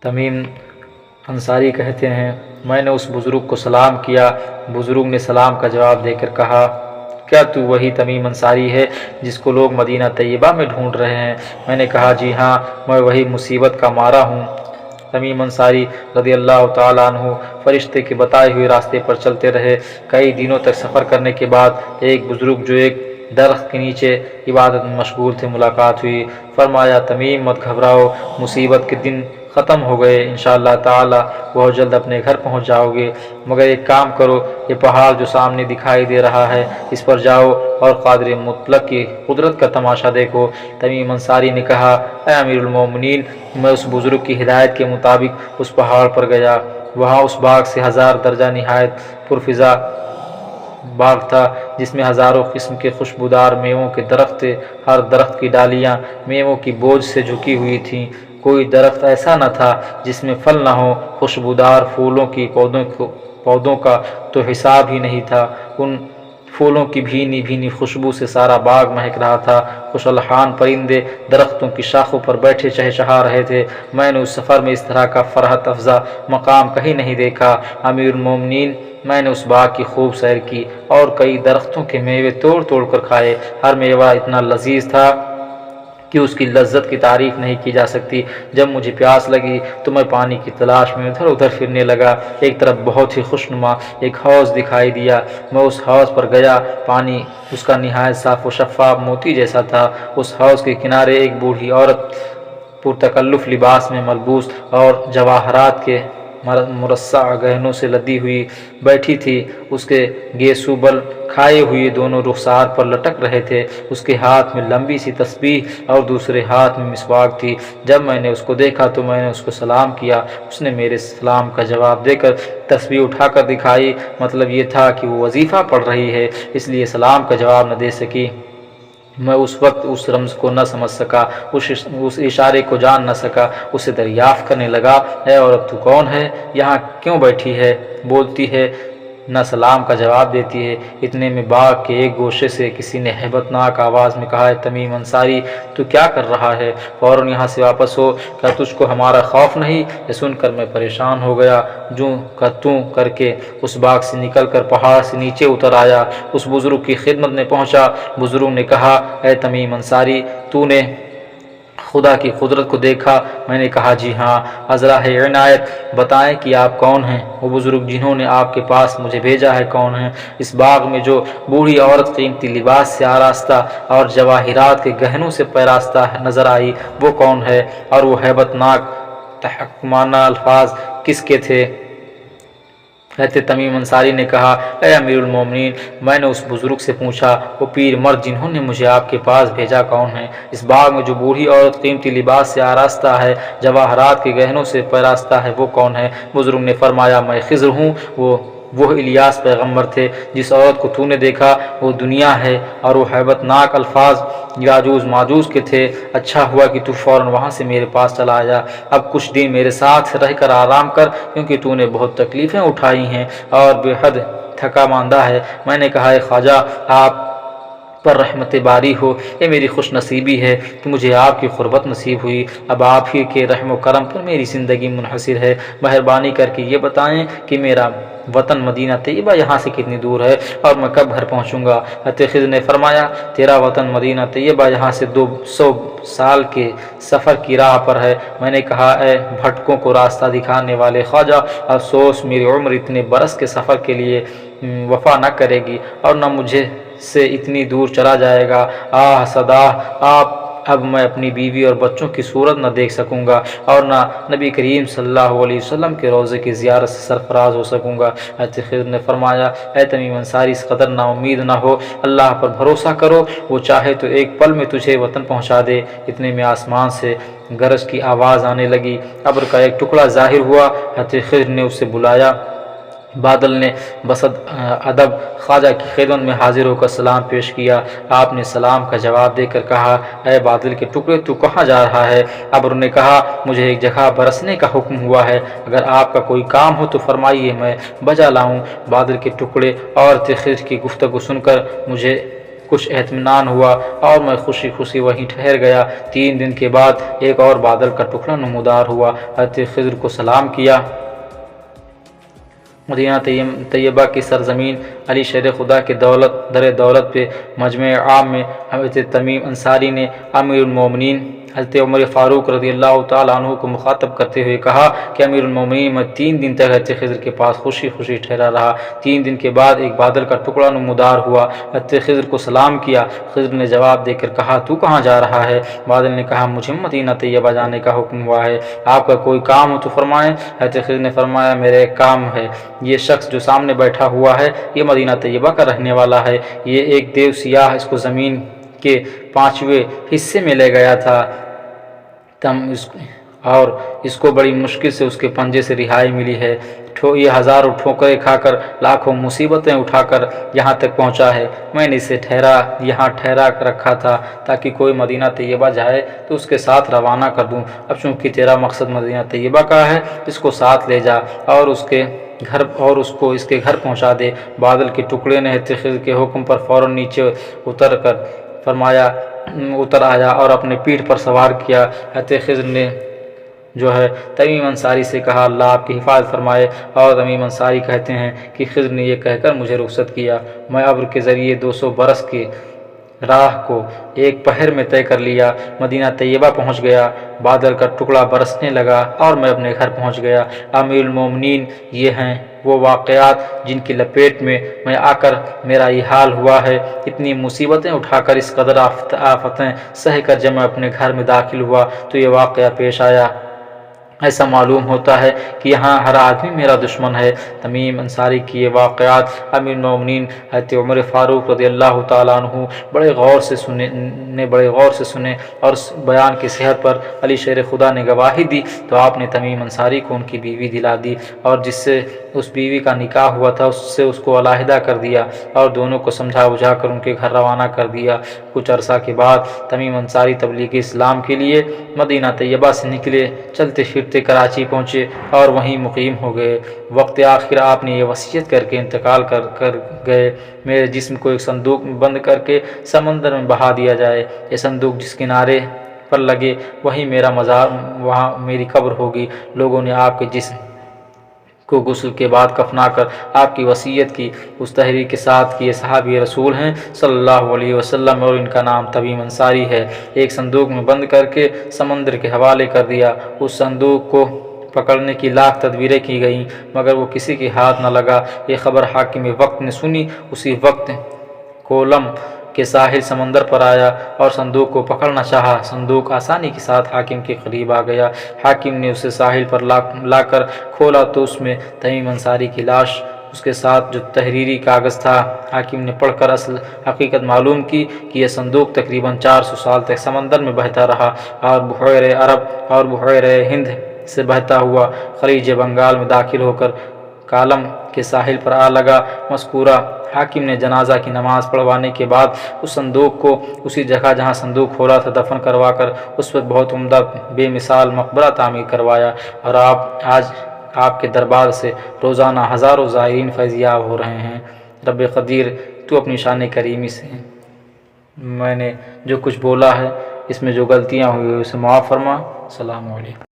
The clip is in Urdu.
تمیم انصاری کہتے ہیں میں نے اس بزرگ کو سلام کیا، بزرگ نے سلام کا جواب دے کر کہا کیا تو وہی تمیم انصاری ہے جس کو لوگ مدینہ طیبہ میں ڈھونڈ رہے ہیں؟ میں نے کہا جی ہاں، میں وہی مصیبت کا مارا ہوں۔ تمیم انصاری رضی اللہ تعالیٰ عنہ فرشتے کے بتائے ہوئے راستے پر چلتے رہے۔ کئی دنوں تک سفر کرنے کے بعد ایک بزرگ جو ایک درخت کے نیچے عبادت میں مشغول تھے ملاقات ہوئی۔ فرمایا تمیم مت گھبراؤ، مصیبت کے دن ختم ہو گئے، انشاءاللہ تعالی بہت جلد اپنے گھر پہنچ جاؤ گے، مگر ایک کام کرو، یہ پہاڑ جو سامنے دکھائی دے رہا ہے اس پر جاؤ اور قادر مطلق کی قدرت کا تماشا دیکھو۔ تمیم انصاری نے کہا اے امیر المومنین، میں اس بزرگ کی ہدایت کے مطابق اس پہاڑ پر گیا۔ وہاں اس باغ سے 1000 درجہ نہایت پرفضا باغ تھا جس میں ہزاروں قسم کے خوشبودار میووں کے درخت تھے۔ ہر درخت کی ڈالیاں میووں کی بوجھ سے جھکی ہوئی تھیں، کوئی درخت ایسا نہ تھا جس میں پھل نہ ہو۔ خوشبودار پھولوں کی پودوں کا تو حساب ہی نہیں تھا، ان پھولوں کی بھینی بھینی خوشبو سے سارا باغ مہک رہا تھا۔ خوش الحان پرندے درختوں کی شاخوں پر بیٹھے چہچہا رہے تھے۔ میں نے اس سفر میں اس طرح کا فرحت افزا مقام کہیں نہیں دیکھا۔ امیر المومنین، میں نے اس باغ کی خوب سیر کی اور کئی درختوں کے میوے توڑ توڑ کر کھائے۔ ہر میوہ اتنا لذیذ تھا کہ اس کی لذت کی تعریف نہیں کی جا سکتی۔ جب مجھے پیاس لگی تو میں پانی کی تلاش میں ادھر ادھر پھرنے لگا۔ ایک طرف بہت ہی خوشنما ایک حوض دکھائی دیا، میں اس حوض پر گیا۔ پانی اس کا نہایت صاف و شفاف موتی جیسا تھا۔ اس حوض کے کنارے ایک بوڑھی عورت پرتکلف لباس میں ملبوس اور جواہرات کے مرصع گہنوں سے لدی ہوئی بیٹھی تھی۔ اس کے گیسو بل کھائے ہوئے دونوں رخسار پر لٹک رہے تھے۔ اس کے ہاتھ میں لمبی سی تسبیح اور دوسرے ہاتھ میں مسواک تھی۔ جب میں نے اس کو دیکھا تو میں نے اس کو سلام کیا، اس نے میرے سلام کا جواب دے کر تسبیح اٹھا کر دکھائی۔ مطلب یہ تھا کہ وہ وظیفہ پڑھ رہی ہے، اس لیے سلام کا جواب نہ دے سکی۔ میں اس وقت اس رمز کو نہ سمجھ سکا، اس اشارے کو جان نہ سکا۔ اسے دریافت کرنے لگا اے عورت، تو کون ہے؟ یہاں کیوں بیٹھی ہے؟ بولتی ہے نہ سلام کا جواب دیتی ہے۔ اتنے میں باغ کے ایک گوشے سے کسی نے ہیبت ناک آواز میں کہا تمیم انصاری تو کیا کر رہا ہے؟ فوراً یہاں سے واپس ہو، کیا تجھ کو ہمارا خوف نہیں؟ یہ سن کر میں پریشان ہو گیا، جو کا توں کر کے اس باغ سے نکل کر پہاڑ سے نیچے اتر آیا، اس بزرگ کی خدمت میں پہنچا۔ بزرگ نے کہا اے تمیم انصاری، تو نے خدا کی قدرت کو دیکھا؟ میں نے کہا جی ہاں۔ حضرہ عنایت بتائیں کہ آپ کون ہیں؟ وہ بزرگ جنہوں نے آپ کے پاس مجھے بھیجا ہے کون ہیں؟ اس باغ میں جو بوڑھی عورت قیمتی لباس سے آراستہ اور جواہرات کے گہنوں سے پیراستہ نظر آئی وہ کون ہے؟ اور وہ ہیبت ناک تحکمانہ الفاظ کس کے تھے؟ کہتے تمیم انصاری نے کہا اے امیر المومنین، میں نے اس بزرگ سے پوچھا وہ پیر مرد جنہوں نے مجھے آپ کے پاس بھیجا کون ہیں؟ اس باغ میں جو بوڑھی عورت قیمتی لباس سے آراستہ ہے، جواہرات کے گہنوں سے پیراستہ ہے وہ کون ہے؟ بزرگ نے فرمایا میں خضر ہوں، وہ الیاس پیغمبر تھے۔ جس عورت کو تو نے دیکھا وہ دنیا ہے اور وہ ہیبت ناک الفاظ یاجوج ماجوج کے تھے۔ اچھا ہوا کہ تو فوراً وہاں سے میرے پاس چلا آیا۔ اب کچھ دن میرے ساتھ رہ کر آرام کر، کیونکہ تو نے بہت تکلیفیں اٹھائی ہیں اور بے حد تھکا ماندہ ہے۔ میں نے کہا اے خواجہ، آپ پر رحمت باری ہو، یہ میری خوش نصیبی ہے کہ مجھے آپ کی قربت نصیب ہوئی۔ اب آپ ہی کے رحم و کرم پر میری زندگی منحصر ہے۔ مہربانی کر کے یہ بتائیں کہ میرا وطن مدینہ طیبہ یہاں سے کتنی دور ہے اور میں کب گھر پہنچوں گا؟ حضرت خضر نے فرمایا تیرا وطن مدینہ طیبہ یہاں سے 200 سال کے سفر کی راہ پر ہے۔ میں نے کہا اے بھٹکوں کو راستہ دکھانے والے خواجہ، افسوس میری عمر اتنے برس کے سفر کے لیے وفا نہ کرے گی اور نہ مجھے سے اتنی دور چلا جائے گا۔ آہ صدا، اب میں اپنی بیوی اور بچوں کی صورت نہ دیکھ سکوں گا اور نہ نبی کریم صلی اللہ علیہ وسلم کے روضے کی زیارت سے سرفراز ہو سکوں گا۔ حضرت خضر نے فرمایا اے تمیم انصاری، اس قدر نا امید نہ ہو، اللہ پر بھروسہ کرو، وہ چاہے تو ایک پل میں تجھے وطن پہنچا دے۔ اتنے میں آسمان سے گرج کی آواز آنے لگی، ابر کا ایک ٹکڑا ظاہر ہوا۔ حضرت خضر نے اسے بلایا۔ بادل نے بصد ادب خواجہ کی خدمت میں حاضر ہو کر سلام پیش کیا۔ آپ نے سلام کا جواب دے کر کہا اے بادل کے ٹکڑے، تو کہاں جا رہا ہے؟ ابر نے کہا مجھے ایک جگہ برسنے کا حکم ہوا ہے، اگر آپ کا کوئی کام ہو تو فرمائیے، میں بجا لاؤں۔ بادل کے ٹکڑے اور خضر کی گفتگو سن کر مجھے کچھ اطمینان ہوا اور میں خوشی خوشی وہیں ٹھہر گیا۔ 3 دن کے بعد ایک اور بادل کا ٹکڑا نمودار ہوا۔ حضرت خضر کو سلام کیا۔ مدینہ طیبہ کی سرزمین علی شیر خدا کے در دولت پہ مجمع عام میں حضرت تمیم انصاری نے امیر المومنین حضرت عمر فاروق رضی اللہ تعالیٰ عنہ کو مخاطب کرتے ہوئے کہا کہ امیر المومنین، میں 3 دن تک حضرت خضر کے پاس خوشی خوشی ٹھہرا رہا۔ 3 دن کے بعد ایک بادل کا ٹکڑا نمودار ہوا۔ حضرت خضر کو سلام کیا۔ خضر نے جواب دے کر کہا، تو کہاں جا رہا ہے؟ بادل نے کہا، مجھے مدینہ طیبہ جانے کا حکم ہوا ہے، آپ کا کوئی کام ہو تو فرمائیں۔ حضرت خضر نے فرمایا، میرا ایک کام ہے، یہ شخص جو سامنے بیٹھا ہوا ہے یہ مدینہ طیبہ کا رہنے والا ہے۔ یہ ایک دیو سیاہ اس کو زمین کے 5ویں حصے میں لے گیا تھا اور اس کو بڑی مشکل سے اس کے پنجے سے رہائی ملی ہے۔ یہ ہزاروں ٹھوکریں کھا کر، لاکھوں مصیبتیں اٹھا کر یہاں تک پہنچا ہے۔ میں نے اسے یہاں ٹھہرا رکھا تھا تاکہ کوئی مدینہ طیبہ جائے تو اس کے ساتھ روانہ کر دوں۔ اب چونکہ تیرا مقصد مدینہ طیبہ کا ہے، اس کو ساتھ لے جا اور اس کو اس کے گھر پہنچا دے۔ بادل کے ٹکڑے نے حضرت خضر کے حکم پر فوراً نیچے اتر آیا اور اپنے پیٹھ پر سوار کیا۔ حضرت خضر نے تمیم انصاری سے کہا، اللہ آپ کی حفاظت فرمائے۔ اور تمیم انصاری کہتے ہیں کہ خضر نے یہ کہہ کر مجھے رخصت کیا۔ میں ابر کے ذریعے 200 برس کی راہ کو ایک پہر میں طے کر لیا، مدینہ طیبہ پہنچ گیا۔ بادل کا ٹکڑا برسنے لگا اور میں اپنے گھر پہنچ گیا۔ امیر المومنین، یہ ہیں وہ واقعات جن کی لپیٹ میں آ کر میرا یہ حال ہوا ہے۔ اتنی مصیبتیں اٹھا کر، اس قدر آفتیں سہ کر جب میں اپنے گھر میں داخل ہوا تو یہ واقعہ پیش آیا۔ ایسا معلوم ہوتا ہے کہ یہاں ہر آدمی میرا دشمن ہے۔ تمیم انصاری کی یہ واقعات امیر المومنین حضرت عمر فاروق رضی اللہ تعالیٰ عنہ بڑے غور سے سنے اور اس بیان کی صحت پر علی شیر خدا نے گواہی دی تو آپ نے تمیم انصاری کو ان کی بیوی دلا دی، اور جس سے اس بیوی کا نکاح ہوا تھا اس کو علیحدہ کر دیا اور دونوں کو سمجھا بجھا کر ان کے گھر روانہ کر دیا۔ کچھ عرصہ کے بعد تمیم انصاری تبلیغ اسلام کے لیے مدینہ طیبہ سے نکلے، چلتے پھرتے کراچی پہنچے اور وہیں مقیم ہو گئے۔ وقت آخر آپ نے یہ وصیت کر کے انتقال کر گئے، میرے جسم کو ایک صندوق میں بند کر کے سمندر میں بہا دیا جائے۔ یہ صندوق جس کنارے پر لگے وہیں میرا مزار، وہاں میری قبر ہوگی۔ لوگوں نے آپ کے جسم کو غسل کے بعد کفنا کر آپ کی وصیت کی، اس تحریر کے ساتھ کہ یہ صحابی رسول ہیں صلی اللہ علیہ وسلم اور ان کا نام تمیم انصاری ہے، ایک صندوق میں بند کر کے سمندر کے حوالے کر دیا۔ اس صندوق کو پکڑنے کی لاکھ تدبیریں کی گئیں مگر وہ کسی کے ہاتھ نہ لگا۔ یہ خبر حاکم وقت نے سنی، اسی وقت کولم کے ساحل سمندر پر آیا اور صندوق کو پکڑنا چاہا۔ صندوق آسانی کے ساتھ حاکم کے قریب آ گیا۔ حاکم نے اسے ساحل پر لا کر کھولا تو اس میں تمیم انصاری کی لاش، اس کے ساتھ جو تحریری کاغذ تھا۔ حاکم نے پڑھ کر اصل حقیقت معلوم کی کہ یہ صندوق تقریباً 400 سال تک سمندر میں بہتا رہا اور بحیر عرب اور بحیر ہند سے بہتا ہوا خلیج بنگال میں داخل ہو کر کالم کے ساحل پر آ لگا۔ مذکورہ حاکم نے جنازہ کی نماز پڑھوانے کے بعد اس صندوق کو اسی جگہ جہاں صندوق کھولا تھا دفن کروا کر اس پر بہت عمدہ بے مثال مقبرہ تعمیر کروایا، اور آج آپ کے دربار سے روزانہ ہزاروں زائرین فیض یاب ہو رہے ہیں۔ رب قدیر، تو اپنی شان کریمی سے میں نے جو کچھ بولا ہے، اس میں جو غلطیاں ہوئی اسے معاف فرما۔ السلام علیکم۔